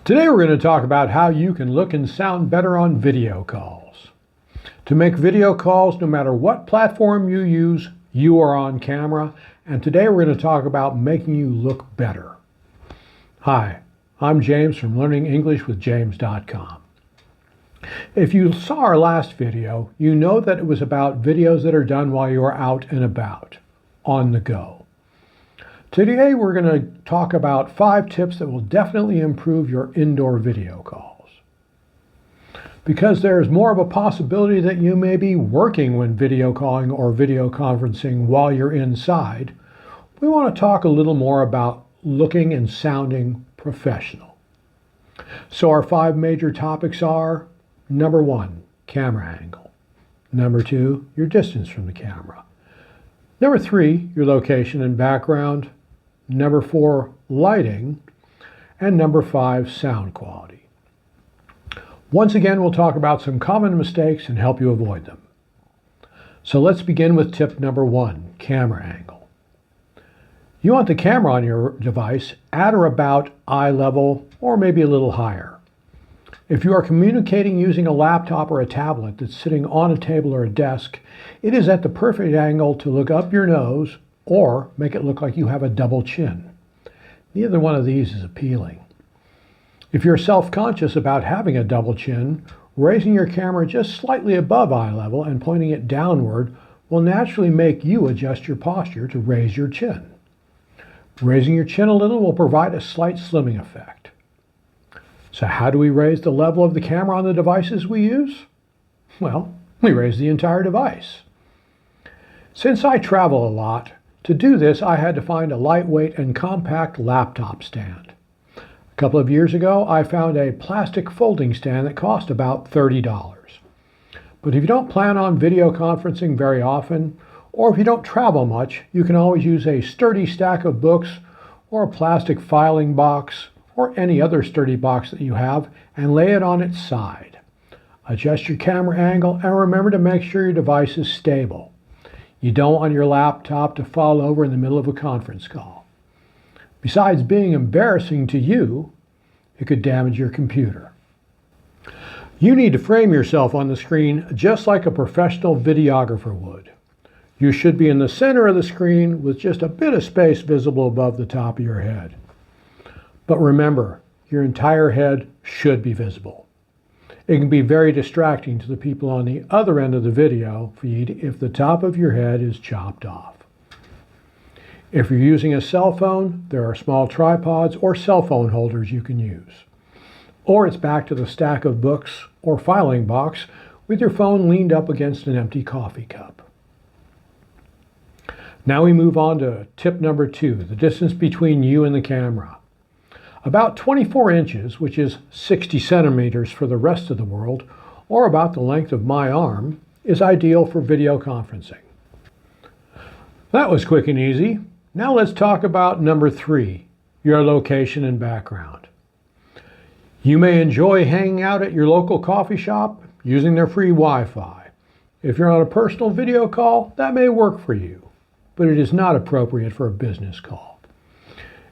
Today we're going to talk about how you can look and sound better on video calls. To make video calls, no matter what platform you use, you are on camera, and today we're going to talk about making you look better. Hi, I'm James from learningenglishwithjames.com. If you saw our last video, you know that it was about videos that are done while you are out and about, on the go. Today we're going to talk about 5 tips that will definitely improve your indoor video calls. Because there's more of a possibility that you may be working when video calling or video conferencing while you're inside, we want to talk a little more about looking and sounding professional. So our 5 major topics are: number 1, camera angle. Number 2, your distance from the camera. Number 3, your location and background. Number 4, lighting. And number 5, sound quality. Once again, we'll talk about some common mistakes and help you avoid them. So let's begin with tip number 1, camera angle. You want the camera on your device at or about eye level, or maybe a little higher. If you are communicating using a laptop or a tablet that's sitting on a table or a desk, it is at the perfect angle to look up your nose or make it look like you have a double chin. Neither one of these is appealing. If you're self-conscious about having a double chin, raising your camera just slightly above eye level and pointing it downward will naturally make you adjust your posture to raise your chin. Raising your chin a little will provide a slight slimming effect. So how do we raise the level of the camera on the devices we use? Well, we raise the entire device. Since I travel a lot, to do this I had to find a lightweight and compact laptop stand. A couple of years ago I found a plastic folding stand that cost about $30. But if you don't plan on video conferencing very often, or if you don't travel much, you can always use a sturdy stack of books or a plastic filing box or any other sturdy box that you have and lay it on its side. Adjust your camera angle and remember to make sure your device is stable. You don't want your laptop to fall over in the middle of a conference call. Besides being embarrassing to you, it could damage your computer. You need to frame yourself on the screen just like a professional videographer would. You should be in the center of the screen with just a bit of space visible above the top of your head. But remember, your entire head should be visible. It can be very distracting to the people on the other end of the video feed if the top of your head is chopped off. If you're using a cell phone, there are small tripods or cell phone holders you can use. Or it's back to the stack of books or filing box with your phone leaned up against an empty coffee cup. Now we move on to tip number 2, the distance between you and the camera. About 24 inches, which is 60 centimeters for the rest of the world, or about the length of my arm, is ideal for video conferencing. That was quick and easy. Now let's talk about number 3, your location and background. You may enjoy hanging out at your local coffee shop using their free Wi-Fi. If you're on a personal video call, that may work for you, but it is not appropriate for a business call.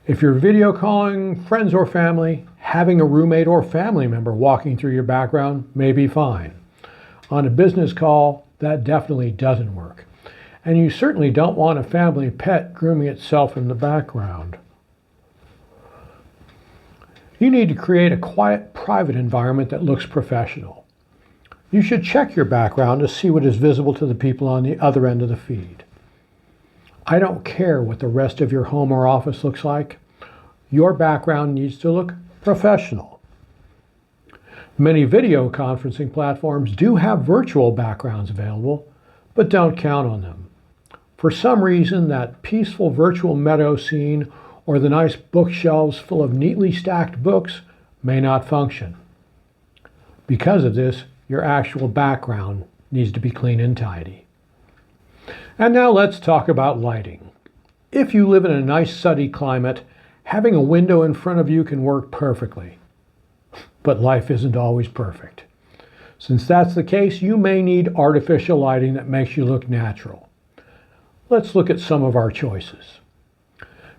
If you're video calling friends or family, having a roommate or family member walking through your background may be fine. On a business call, that definitely doesn't work. And you certainly don't want a family pet grooming itself in the background. You need to create a quiet, private environment that looks professional. You should check your background to see what is visible to the people on the other end of the feed. I don't care what the rest of your home or office looks like. Your background needs to look professional. Many video conferencing platforms do have virtual backgrounds available, but don't count on them. For some reason, that peaceful virtual meadow scene or the nice bookshelves full of neatly stacked books may not function. Because of this, your actual background needs to be clean and tidy. And now let's talk about lighting. If you live in a nice sunny climate, having a window in front of you can work perfectly. But life isn't always perfect. Since that's the case, you may need artificial lighting that makes you look natural. Let's look at some of our choices.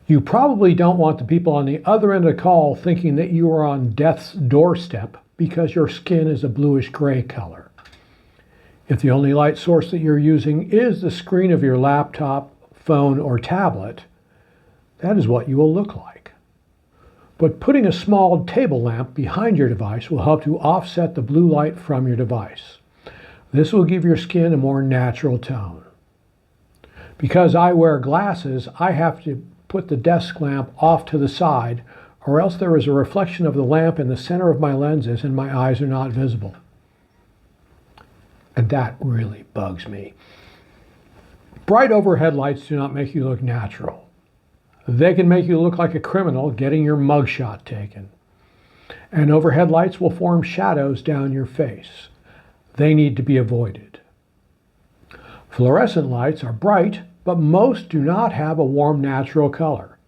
You probably don't want the people on the other end of the call thinking that you are on death's doorstep because your skin is a bluish gray color. If the only light source that you're using is the screen of your laptop, phone, or tablet, that is what you will look like. But putting a small table lamp behind your device will help to offset the blue light from your device. This will give your skin a more natural tone. Because I wear glasses, I have to put the desk lamp off to the side, or else there is a reflection of the lamp in the center of my lenses and my eyes are not visible. And that really bugs me. Bright overhead lights do not make you look natural. They can make you look like a criminal getting your mugshot taken. And overhead lights will form shadows down your face. They need to be avoided. Fluorescent lights are bright, but most do not have a warm natural color.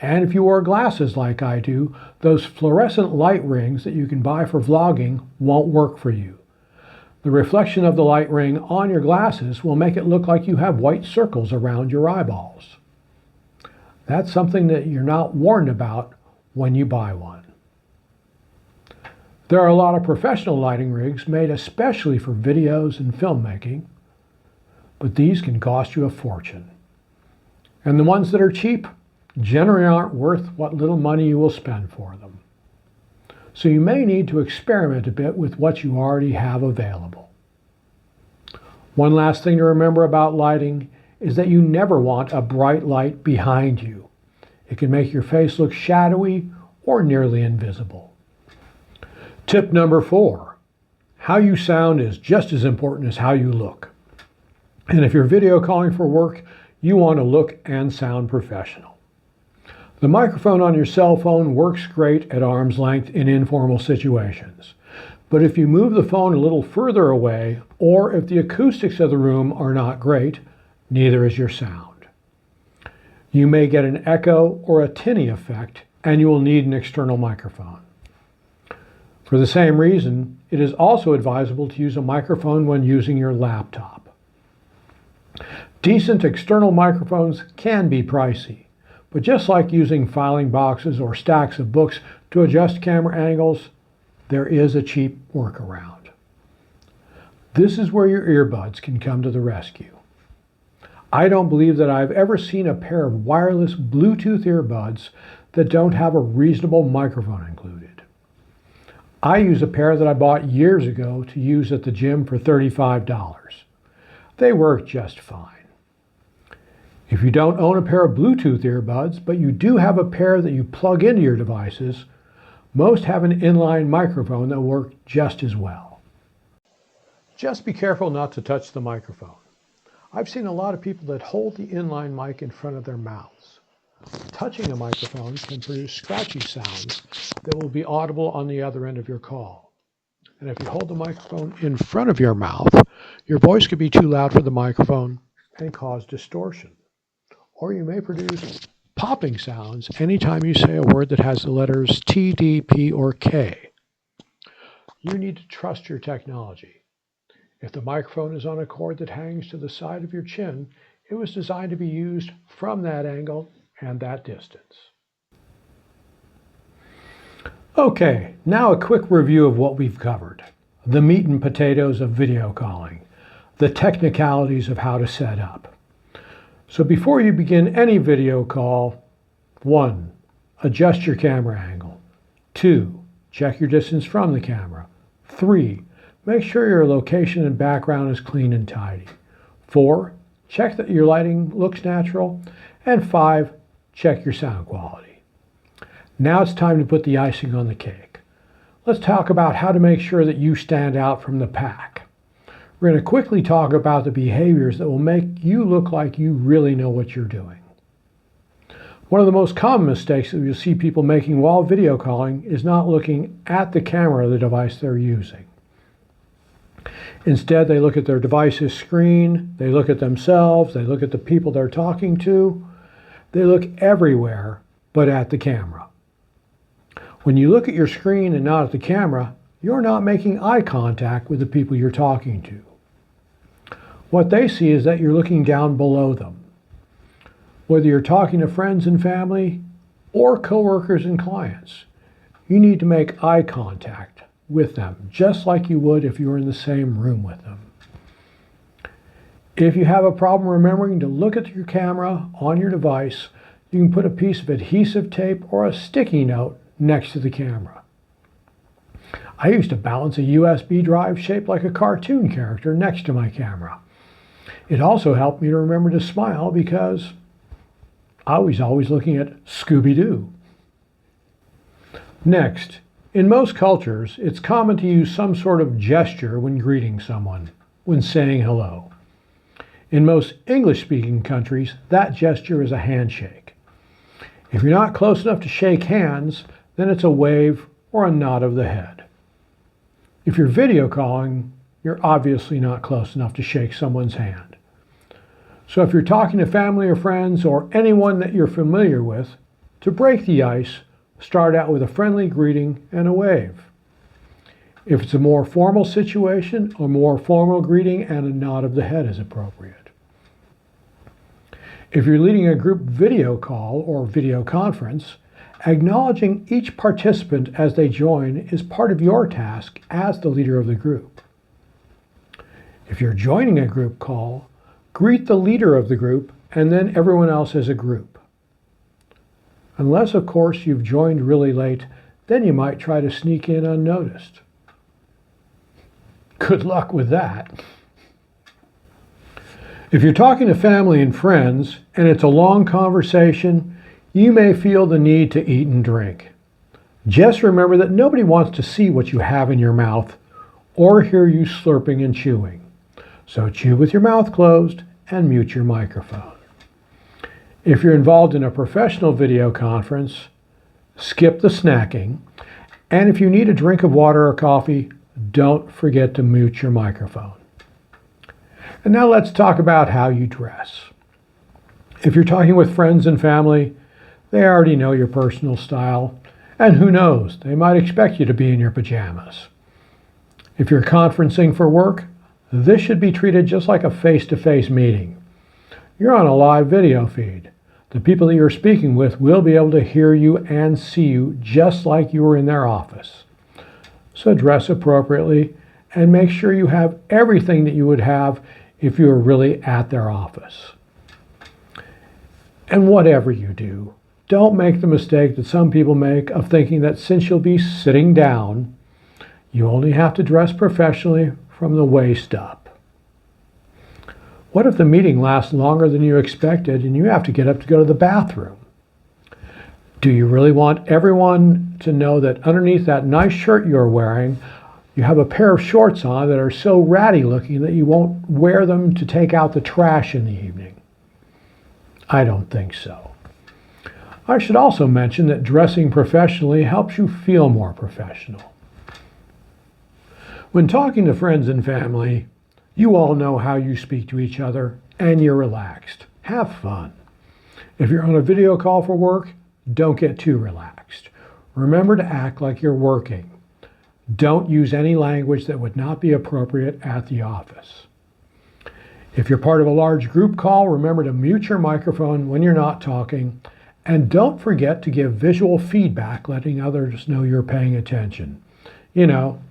And if you wear glasses like I do, those fluorescent light rings that you can buy for vlogging won't work for you. The reflection of the light ring on your glasses will make it look like you have white circles around your eyeballs. That's something that you're not warned about when you buy one. There are a lot of professional lighting rigs made especially for videos and filmmaking, but these can cost you a fortune. And the ones that are cheap generally aren't worth what little money you will spend for them. So you may need to experiment a bit with what you already have available. One last thing to remember about lighting is that you never want a bright light behind you. It can make your face look shadowy or nearly invisible. Tip number 4, how you sound is just as important as how you look. And if you're video calling for work, you want to look and sound professional. The microphone on your cell phone works great at arm's length in informal situations. But if you move the phone a little further away, or if the acoustics of the room are not great, neither is your sound. You may get an echo or a tinny effect, and you will need an external microphone. For the same reason, it is also advisable to use a microphone when using your laptop. Decent external microphones can be pricey. But just like using filing boxes or stacks of books to adjust camera angles, there is a cheap workaround. This is where your earbuds can come to the rescue. I don't believe that I've ever seen a pair of wireless Bluetooth earbuds that don't have a reasonable microphone included. I use a pair that I bought years ago to use at the gym for $35. They work just fine. If you don't own a pair of Bluetooth earbuds, but you do have a pair that you plug into your devices, most have an inline microphone that will work just as well. Just be careful not to touch the microphone. I've seen a lot of people that hold the inline mic in front of their mouths. Touching a microphone can produce scratchy sounds that will be audible on the other end of your call. And if you hold the microphone in front of your mouth, your voice could be too loud for the microphone and cause distortion. Or you may produce popping sounds anytime you say a word that has the letters T, D, P, or K. You need to trust your technology. If the microphone is on a cord that hangs to the side of your chin, it was designed to be used from that angle and that distance. Okay, now a quick review of what we've covered. The meat and potatoes of video calling. The technicalities of how to set up. So before you begin any video call, 1. Adjust your camera angle. 2. Check your distance from the camera. 3. Make sure your location and background is clean and tidy. 4. Check that your lighting looks natural. And 5. Check your sound quality. Now it's time to put the icing on the cake. Let's talk about how to make sure that you stand out from the pack. We're going to quickly talk about the behaviors that will make you look like you really know what you're doing. One of the most common mistakes that you'll see people making while video calling is not looking at the camera of the device they're using. Instead, they look at their device's screen, they look at themselves, they look at the people they're talking to, they look everywhere but at the camera. When you look at your screen and not at the camera, you're not making eye contact with the people you're talking to. What they see is that you're looking down below them. Whether you're talking to friends and family or coworkers and clients, you need to make eye contact with them, just like you would if you were in the same room with them. If you have a problem remembering to look at your camera on your device, you can put a piece of adhesive tape or a sticky note next to the camera. I used to balance a USB drive shaped like a cartoon character next to my camera. It also helped me to remember to smile because I was always looking at Scooby-Doo. Next, in most cultures, it's common to use some sort of gesture when greeting someone, when saying hello. In most English-speaking countries, that gesture is a handshake. If you're not close enough to shake hands, then it's a wave or a nod of the head. If you're video calling, you're obviously not close enough to shake someone's hand. So if you're talking to family or friends or anyone that you're familiar with, to break the ice, start out with a friendly greeting and a wave. If it's a more formal situation, a more formal greeting and a nod of the head is appropriate. If you're leading a group video call or video conference, acknowledging each participant as they join is part of your task as the leader of the group. If you're joining a group call, greet the leader of the group and then everyone else as a group. Unless, of course, you've joined really late, then you might try to sneak in unnoticed. Good luck with that. If you're talking to family and friends and it's a long conversation, you may feel the need to eat and drink. Just remember that nobody wants to see what you have in your mouth or hear you slurping and chewing. So chew with your mouth closed and mute your microphone. If you're involved in a professional video conference, skip the snacking. And if you need a drink of water or coffee, don't forget to mute your microphone. And now let's talk about how you dress. If you're talking with friends and family, they already know your personal style, and who knows, they might expect you to be in your pajamas. If you're conferencing for work, this should be treated just like a face-to-face meeting. You're on a live video feed. The people that you're speaking with will be able to hear you and see you just like you were in their office. So dress appropriately and make sure you have everything that you would have if you were really at their office. And whatever you do, don't make the mistake that some people make of thinking that since you'll be sitting down, you only have to dress professionally from the waist up. What if the meeting lasts longer than you expected and you have to get up to go to the bathroom? Do you really want everyone to know that underneath that nice shirt you're wearing, you have a pair of shorts on that are so ratty looking that you won't wear them to take out the trash in the evening? I don't think so. I should also mention that dressing professionally helps you feel more professional. When talking to friends and family, you all know how you speak to each other and you're relaxed. Have fun. If you're on a video call for work, don't get too relaxed. Remember to act like you're working. Don't use any language that would not be appropriate at the office. If you're part of a large group call, remember to mute your microphone when you're not talking, and don't forget to give visual feedback, letting others know you're paying attention.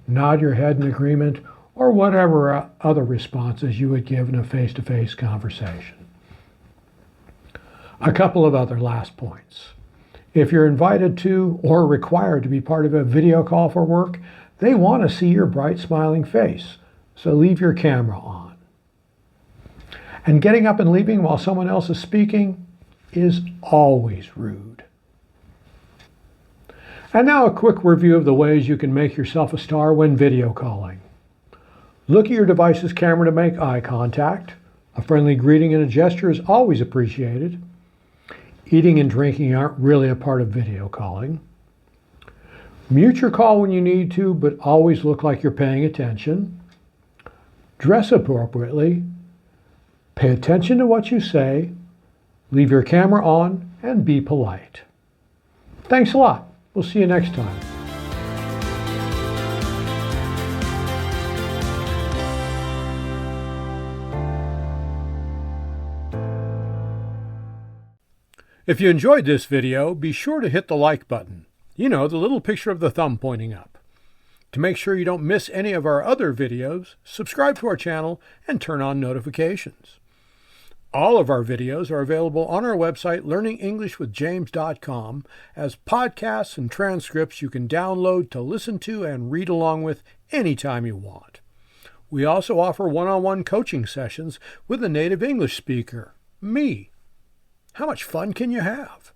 Nod your head in agreement, or whatever other responses you would give in a face-to-face conversation. A couple of other last points. If you're invited to or required to be part of a video call for work, they want to see your bright smiling face, so leave your camera on. And getting up and leaving while someone else is speaking is always rude. And now a quick review of the ways you can make yourself a star when video calling. Look at your device's camera to make eye contact. A friendly greeting and a gesture is always appreciated. Eating and drinking aren't really a part of video calling. Mute your call when you need to, but always look like you're paying attention. Dress appropriately. Pay attention to what you say. Leave your camera on and be polite. Thanks a lot. We'll see you next time. If you enjoyed this video, be sure to hit the like button. You know, the little picture of the thumb pointing up. To make sure you don't miss any of our other videos, subscribe to our channel and turn on notifications. All of our videos are available on our website, learningenglishwithjames.com, as podcasts and transcripts you can download to listen to and read along with anytime you want. We also offer one-on-one coaching sessions with a native English speaker, me. How much fun can you have?